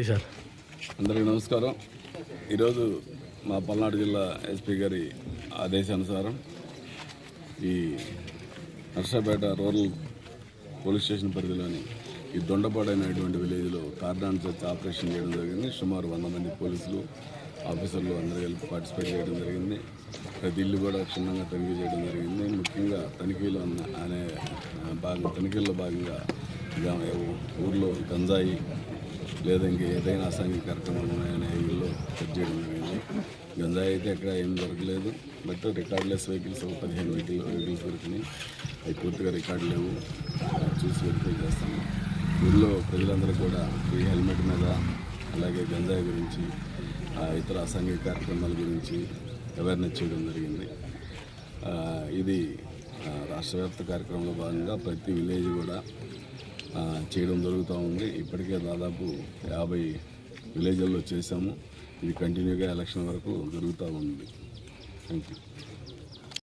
Sir అందరికీ నమస్కారం. ఈరోజు మా పల్నాడు జిల్లా ఎస్పీ గారి ఆదేశానుసారం ఈ నర్సాపేట రూరల్ పోలీస్ స్టేషన్ పరిధిలోని ఈ దొండపాడు అనేటువంటి విలేజ్లో కార్డాన్ చర్చ్ ఆపరేషన్ చేయడం జరిగింది. సుమారు 100 మంది పోలీసులు ఆఫీసర్లు అందరూ కలిపి పార్టిసిపేట్ చేయడం జరిగింది. ప్రతి ఇల్లు కూడా క్షుణ్ణంగా తనిఖీ చేయడం జరిగింది. ముఖ్యంగా తనిఖీల్లో భాగంగా ఊర్లో గంజాయి లేదా ఇంకా ఏదైనా అసాంఘిక కార్యక్రమాలు ఉన్నాయనే ఇల్లు చెక్ చేయడం జరిగింది. గంజాయి అయితే ఎక్కడ ఏం దొరకలేదు. బట్ రికార్డులెస్ వెహికల్స్ 15 వెహికల్స్ దొరికినాయి. అవి పూర్తిగా రికార్డు లేవు, చూసి వెరిఫై చేస్తాము. ఊళ్ళో ప్రజలందరూ కూడా ఈ హెల్మెట్ మీద అలాగే గంజాయి గురించి ఇతర అసాంఘిక కార్యక్రమాల గురించి అవేర్నెస్ చేయడం జరిగింది. ఇది రాష్ట్ర వ్యాప్త కార్యక్రమంలో భాగంగా ప్రతి విలేజ్ కూడా చేయడం జరుగుతూ ఉంది. ఇప్పటికే దాదాపు 50 విలేజ్ల్లో చేశాము. ఇది కంటిన్యూగా ఎలక్షన్ వరకు జరుగుతూ ఉంది. Thank you.